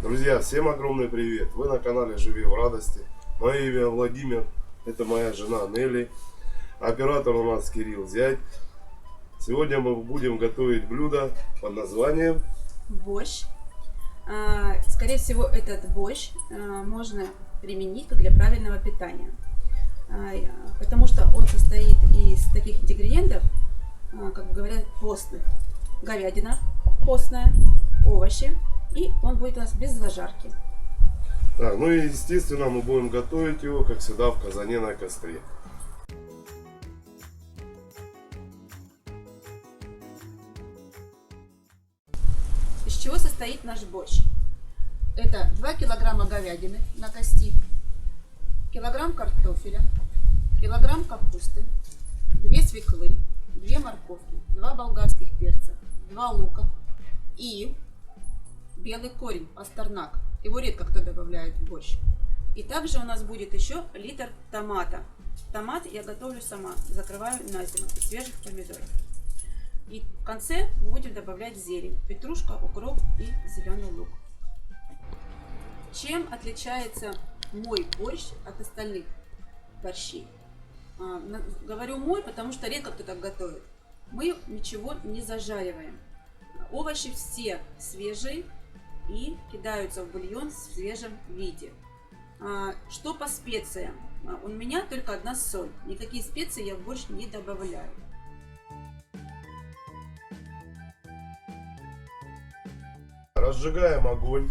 Друзья, всем огромный привет! Вы на канале Живи в Радости. Мое имя Владимир, это моя жена Нелли. Оператор у нас Кирилл Зять. Сегодня мы будем готовить блюдо под названием борщ. Скорее всего, этот борщ можно применить для правильного питания, потому что он состоит из таких ингредиентов, как говорят, постных. Говядина постная, овощи, и он будет у нас без зажарки. Так, ну и естественно мы будем готовить его, как всегда, в казане на костре. Из чего состоит наш борщ? Это 2 килограмма говядины на кости, килограмм картофеля, килограмм капусты, 2 свеклы, 2 морковки, 2 болгарских перца, 2 лука и белый корень, пастернак. Его редко кто добавляет в борщ. И также у нас будет еще литр томата. Томат я готовлю сама, закрываю на зиму из свежих помидоров. И в конце мы будем добавлять зелень, петрушка, укроп и зеленый лук. Чем отличается мой борщ от остальных борщей? Говорю мой, потому что редко кто так готовит. Мы ничего не зажариваем. Овощи все свежие и кидаются в бульон в свежем виде. Что по специям? У меня только одна соль. Никакие специи я в борщ не добавляю. Разжигаем огонь.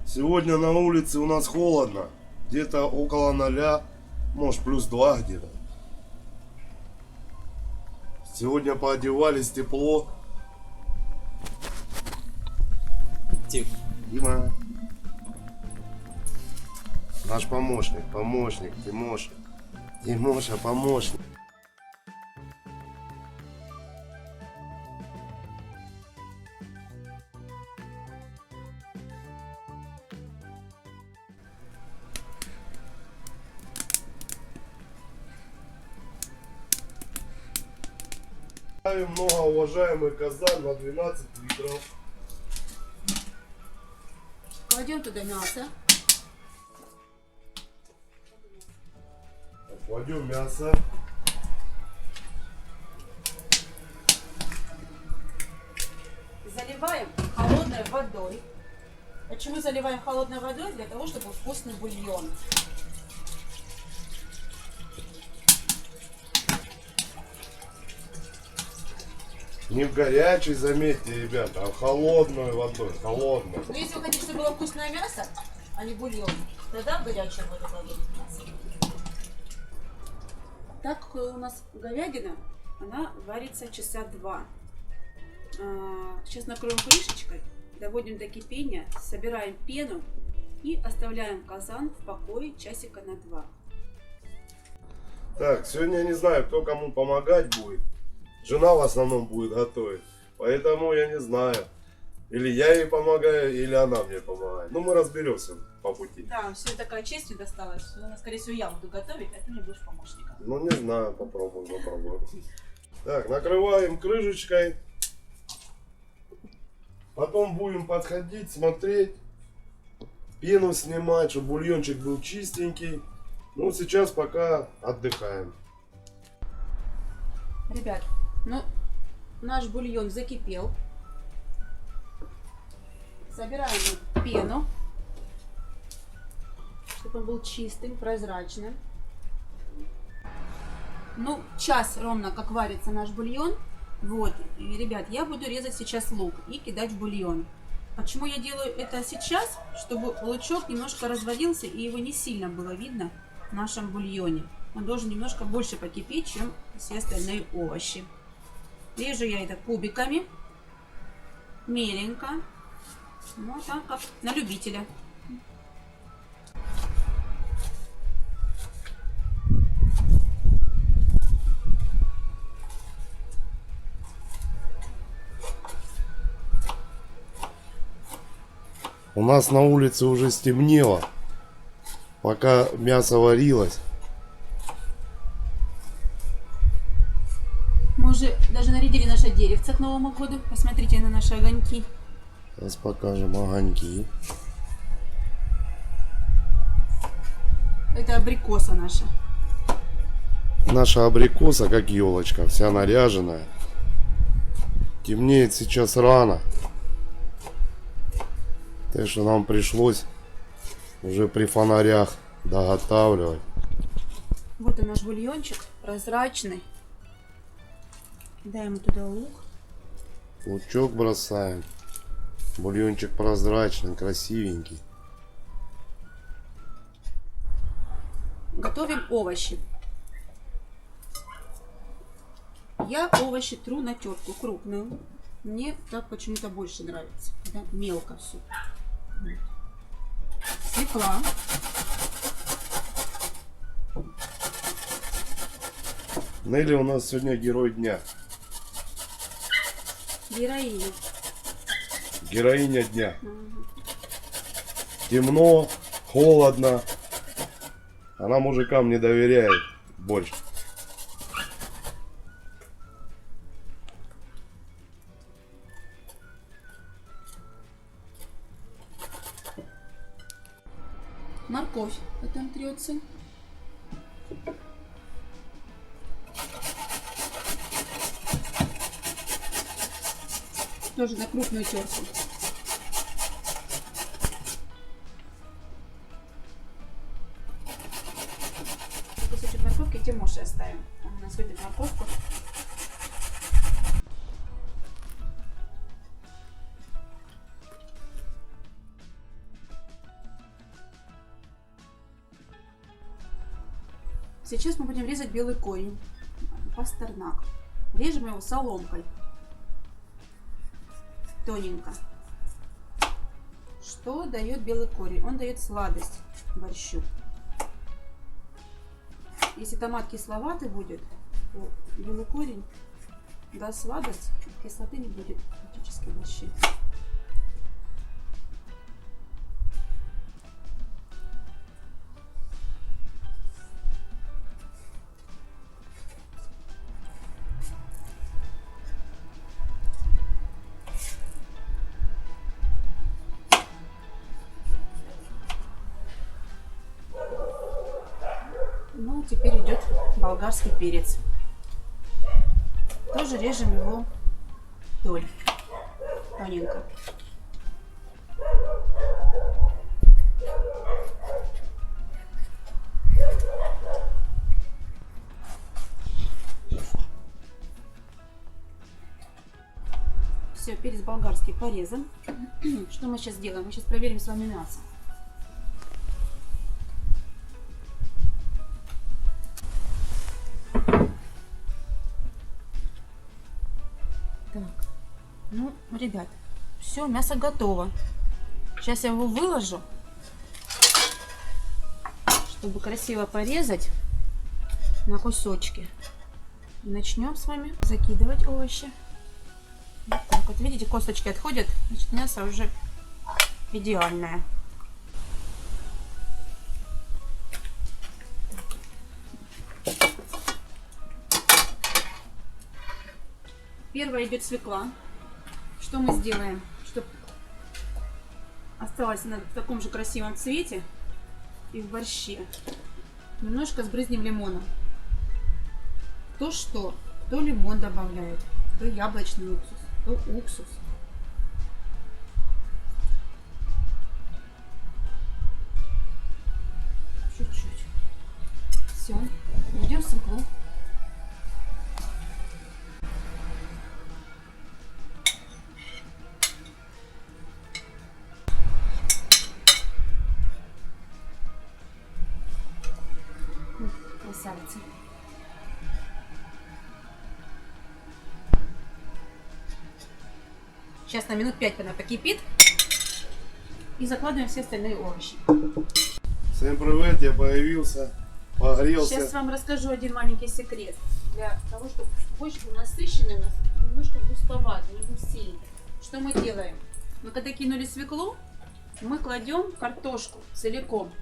Сегодня на улице у нас холодно. Где-то около 0, может +2 где-то. Сегодня поодевались, тепло. Дима. Наш помощник, Тимоша. Тимоша, помощник. Ставим многоуважаемый казан на 12 литров. Кладем туда мясо. Кладем мясо. Заливаем холодной водой. Почему заливаем холодной водой? Для того, чтобы вкусный бульон. Не в горячей, заметьте, ребята, а в холодной водой. Холодной. Но если вы хотите, чтобы было вкусное мясо, а не бульон, тогда в горячую воду кладем мясо. Так как у нас говядина, она варится часа 2. Сейчас накроем крышечкой, доводим до кипения, собираем пену и оставляем казан в покое часика на 2. Так, сегодня я не знаю, кто кому помогать будет. Жена в основном будет готовить. Поэтому я не знаю. Или я ей помогаю, или она мне помогает. Ну, мы разберемся по пути. Да, все такая честь мне досталась. Скорее всего, я буду готовить, а ты мне будешь помощником. Ну, не знаю, попробуем. Так, накрываем крышечкой. Потом будем подходить, смотреть. Пену снимать, чтобы бульончик был чистенький. Ну, сейчас пока отдыхаем. Ребят, ну, наш бульон закипел. Собираем пену, чтобы он был чистым, прозрачным. Ну, час ровно как варится наш бульон. Вот, и, ребят, я буду резать сейчас лук и кидать в бульон. Почему я делаю это сейчас? Чтобы лучок немножко разводился и его не сильно было видно в нашем бульоне. Он должен немножко больше покипеть, чем все остальные овощи. Режу я это кубиками, меленько, ну так как на любителя. У нас на улице уже стемнело. Пока мясо варилось, даже нарядили наше деревце к Новому году. Посмотрите на наши огоньки. Сейчас покажем огоньки. Это абрикоса наша. Наша абрикоса как елочка, вся наряженная. Темнеет сейчас рано. Так что нам пришлось уже при фонарях доготавливать. Вот и наш бульончик прозрачный. Даем туда лук. Лучок бросаем. Бульончик прозрачный, красивенький. Готовим овощи. Я овощи тру на тертку крупную. Мне так почему-то больше нравится. Да? Мелко все. Свекла. Нелли у нас сегодня герой дня. Героиня. Героиня дня. Темно, холодно. Она мужикам не доверяет больше. Морковь потом трется. Тоже на крупную терку. Кусочек морковки Тимоше оставим. Он у нас любит морковку. Сейчас мы будем резать белый корень, пастернак. Режем его соломкой, тоненько. Что дает белый корень? Он дает сладость борщу. Если томат кисловатый будет, то белый корень даст сладость, кислоты не будет практически в борще. Ну, теперь идет болгарский перец. Тоже режем его вдоль, тоненько. Все, перец болгарский порезан. Что мы сейчас делаем? Мы сейчас проверим с вами мясо. Так, ну, ребят, все, мясо готово. Сейчас я его выложу, чтобы красиво порезать на кусочки. Начнем с вами закидывать овощи. Вот так вот, видите, косточки отходят, значит, мясо уже идеальное. Первая идет свекла. Что мы сделаем, чтобы осталась она в таком же красивом цвете и в борще? Немножко сбрызнем лимоном. Кто лимон добавляет, кто яблочный уксус, кто уксус. Чуть-чуть. Все, идем в свеклу. Красавица. Сейчас на минут 5 она покипит. И закладываем все остальные овощи. Всем привет, я появился, погрелся. Сейчас вам расскажу один маленький секрет. Для того, чтобы борщ был насыщенный, у нас немножко густоватый, не густенький. Что мы делаем? Мы когда кинули свеклу, мы кладем картошку целиком.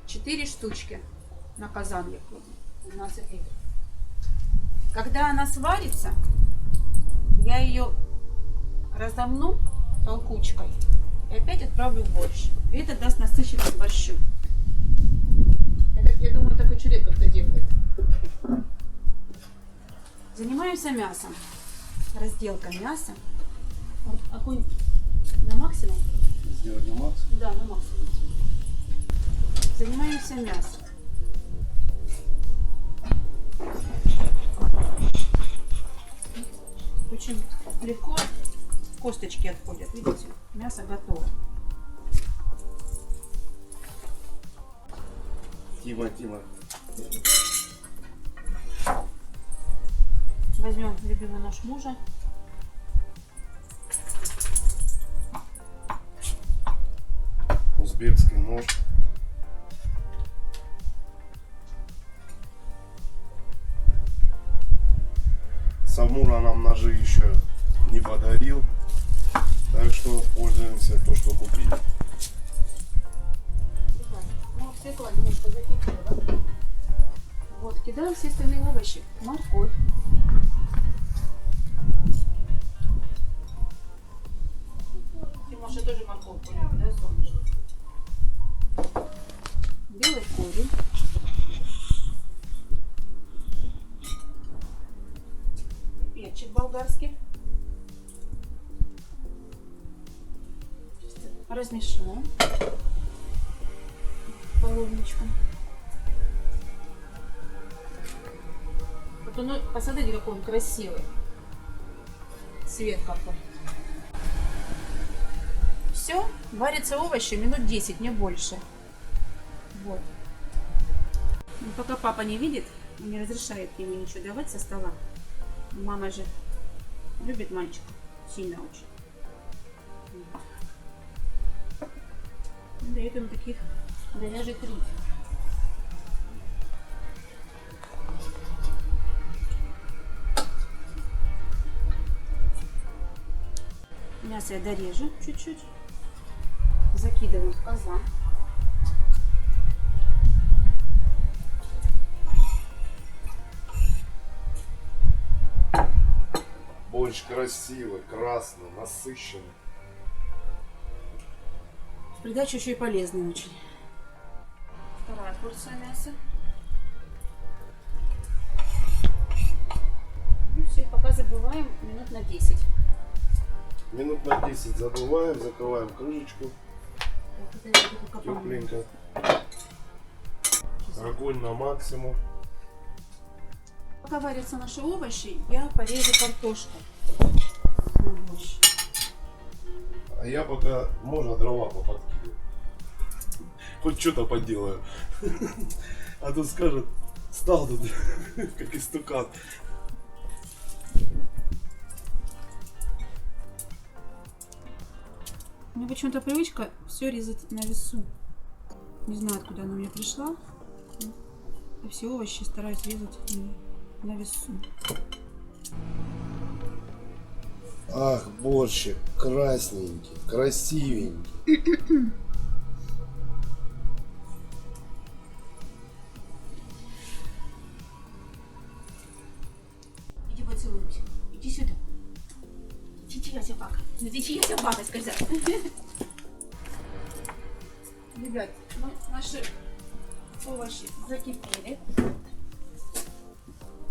4 штучки на казан я кладу. 12 литров. Когда она сварится, я ее разомну толкучкой и опять отправлю в борщ. И это даст насыщенность борщу. Это, я думаю, такой человек как-то делает. Занимаемся мясом. Разделка мяса. Вот огонь на максимум. Сделать на максимум? Да, на максимум. Занимаемся мясом. Очень легко косточки отходят. Видите, мясо готово. Тима. Возьмем любимый нож мужа. Узбекский нож. Самура нам ножи еще не подарил, так что пользуемся то, что купили. Ну, свекла немножко закипела. Вот, кидаем все остальные овощи. Морковь. Тимоша тоже морковку любит, да, солнышко? Белый корень. Перчик болгарский. Размешаем половничком. Вот он, посмотрите, какой он красивый. Цвет какой. Все, варятся овощи минут 10, не больше. Вот. Но пока папа не видит, не разрешает ему ничего давать со стола. Мама же любит мальчика сильно очень. Дает ему таких говяжий крик. Мясо я дорежу чуть-чуть. Закидываю в казан. Борщ красивый, красный, насыщенный. В придачу еще и полезный очень. Вторая порция мяса. Ну все, пока забываем минут на 10. Минут на 10 забываем, закрываем крышечку. Тепленько. Огонь на максимум. Пока варятся наши овощи, я порежу картошку. А я пока, можно, дрова поподкидываю. Хоть что-то поделаю. А то скажет, стал тут как истукан. У меня почему-то привычка все резать на весу. Не знаю, откуда она у меня пришла. И все овощи стараюсь резать на весу. Ах, борщик, красненький, красивенький. Иди поцелуйся. Иди сюда. Иди, я собака. Иди, я собака, сказала. Ребят, ну, наши овощи закипели.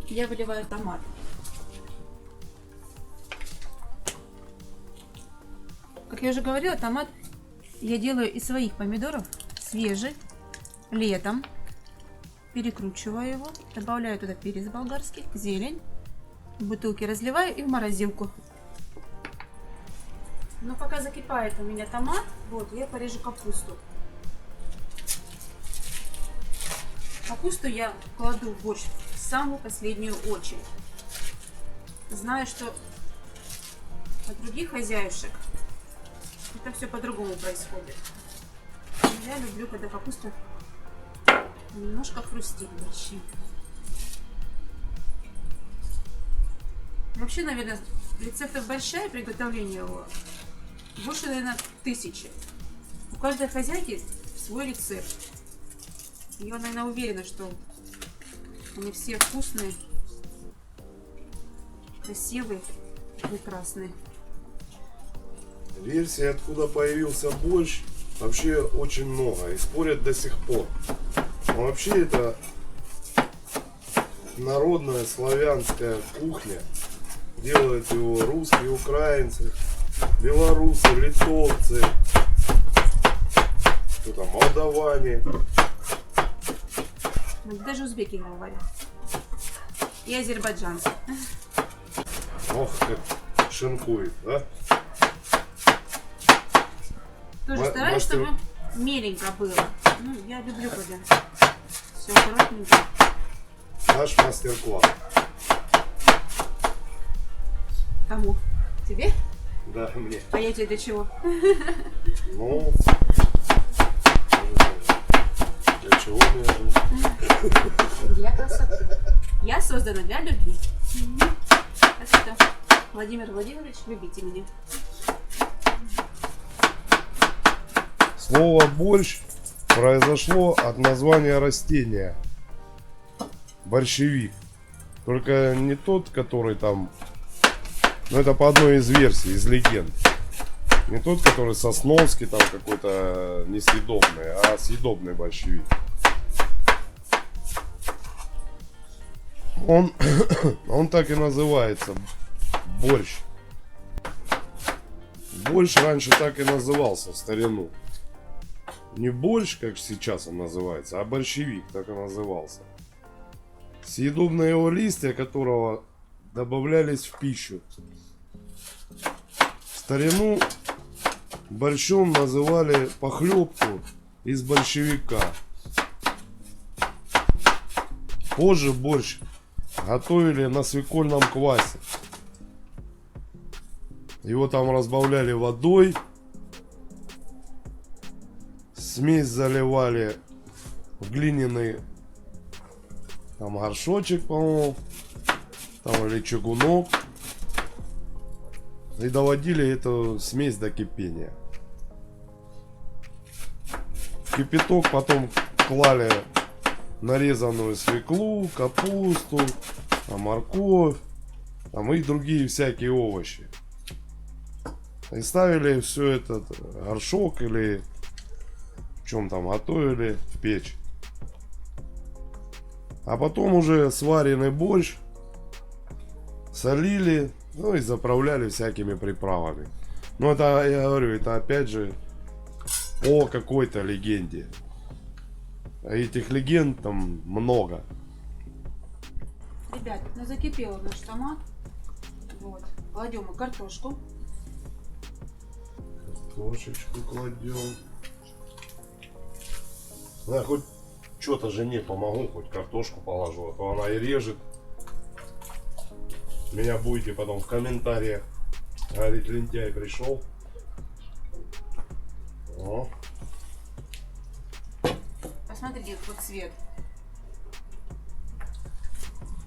Я выливаю томат. Как я уже говорила, томат я делаю из своих помидоров, свежий, летом. Перекручиваю его, добавляю туда перец болгарский, зелень, в бутылке разливаю и в морозилку. Но пока закипает у меня томат, вот, я порежу капусту. Капусту я кладу в борщ в самую последнюю очередь. Знаю, что от других хозяюшек это все по-другому происходит. Я люблю, когда капуста немножко хрустит в борще. Вообще, наверное, рецептов борща и приготовления его больше, наверное, 1000. У каждой хозяйки свой рецепт. Я, наверное, уверена, что они все вкусные красивый, прекрасный. Версий, откуда появился борщ, вообще очень много. И спорят до сих пор. Но вообще это народная славянская кухня. Делают его русские, украинцы, белорусы, литовцы, кто там, молдаване. Даже узбеки говорят. И азербайджанцы. Ох, как шинкует, да? Тоже стараюсь, мастер- чтобы меленько было. Ну, я люблю, когда все аккуратненько. Наш мастер-класс. Кому? Тебе? Да, мне. А я тебе для чего? Ну, для чего мне? Для красоты. Я создана для любви. Так что, Владимир Владимирович, любите меня. Слово борщ произошло от названия растения. Борщевик. Только не тот, который там... Ну, это по одной из версий, из легенд. Не тот, который сосновский, там какой-то несъедобный, а съедобный борщевик. Он так и называется. Борщ. Борщ раньше так и назывался в старину. Не борщ, как сейчас он называется, а борщевик так и назывался. Съедобные его листья, которого добавлялись в пищу. В старину борщом называли похлебку из борщевика. Позже борщ готовили на свекольном квасе. Его там разбавляли водой. Смесь заливали в глиняный там горшочек, по-моему, там или чугунок. И доводили эту смесь до кипения. В кипяток потом клали нарезанную свеклу, капусту, там, морковь, там, и другие всякие овощи. И ставили все этот горшок или в чем там готовили в печь. А потом уже сваренный борщ солили, ну и заправляли всякими приправами. Ну это, я говорю, это опять же по какой-то легенде. А этих легенд там много. Ребят, ну закипел наш томат. Вот. Кладем и картошку. Картошечку кладем. Я хоть что-то жене помогу, хоть картошку положу, а то она и режет. Меня будете потом в комментариях говорить, лентяй пришел. О. Посмотрите, какой цвет.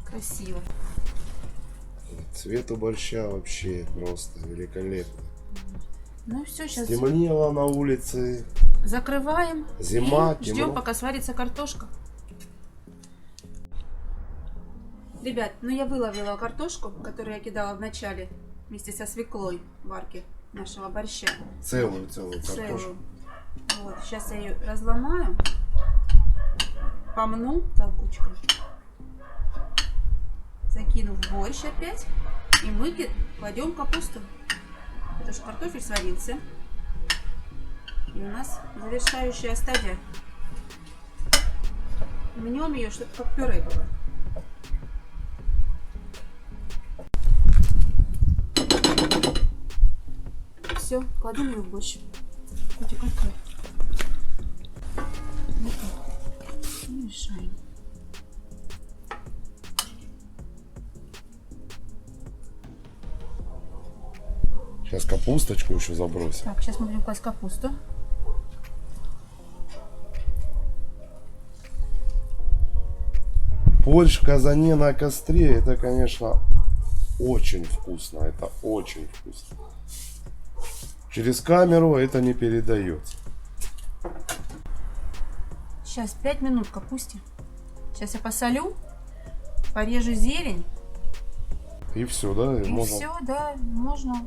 Красиво. Цвет у борща вообще просто великолепный. Ну все, сейчас Стемнело на улице. закрываем. Зима, И ждем, темно. пока сварится картошка. Ребят, ну я выловила картошку, которую я кидала в начале вместе со свеклой в варке нашего борща. Целую картошку. Целую. Вот, сейчас я ее разломаю, помну толкучкой, закину в борщ опять, и мы кладем капусту. Потому что картофель сварился. И у нас завершающая стадия. Мнем ее, чтобы как пюре было. Все, кладем ее в борщ. Котик, открой. Не мешаем. Сейчас капусточку еще забросим. Так, сейчас мы будем класть капусту. Борщ в казане на костре, это, конечно, очень вкусно. Это очень вкусно. Через камеру это не передается. Сейчас 5 минут капусте. Сейчас я посолю, порежу зелень И все, да? И можно... все, да, можно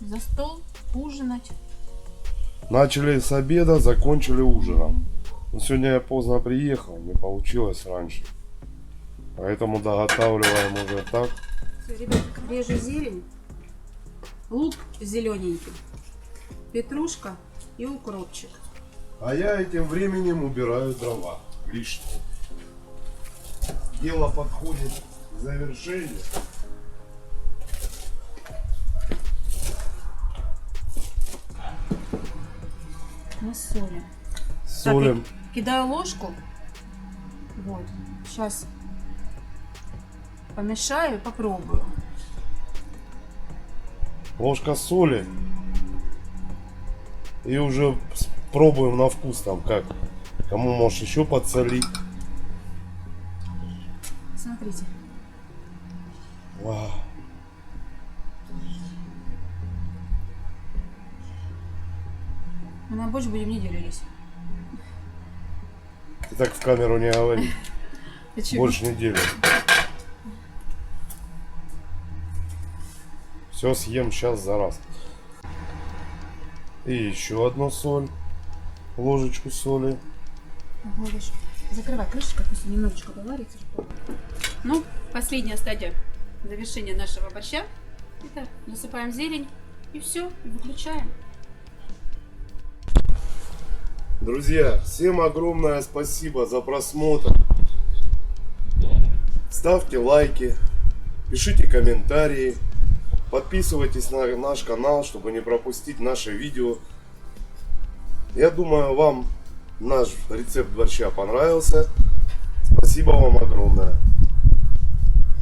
за стол ужинать. Начали с обеда, закончили ужином. Но сегодня я поздно приехал, не получилось раньше. Поэтому доготавливаем уже так. Все, ребят, режу зелень. Лук зелененький. Петрушка и укропчик. А я этим временем убираю дрова лишние. Дело подходит к завершению. Мы солим. Солим. Так, я кидаю ложку. Вот. Сейчас помешаю, попробую. Ложка соли. И уже пробуем на вкус там как. Кому можешь еще подсолить. Смотрите. Вау. Мы на борщ будем неделю есть. Ты так в камеру не говори. Почему? Больше недели. Все съем сейчас за раз. И еще одну соль. Ложечку соли. Ложь. Закрывай крышечку, пусть немножечко доварится. Ну, последняя стадия завершения нашего борща. Это насыпаем зелень и все, выключаем. Друзья, всем огромное спасибо за просмотр. Ставьте лайки, пишите комментарии, подписывайтесь на наш канал, чтобы не пропустить наши видео. Я думаю, вам наш рецепт борща понравился. Спасибо вам огромное.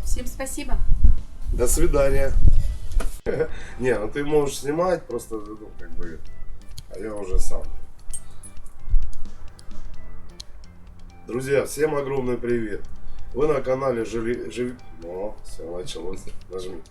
Всем спасибо. До свидания. Не, ну ты можешь снимать, просто, ну, как бы, а я уже сам. Друзья, всем огромный привет. Вы на канале О, все началось. Нажми.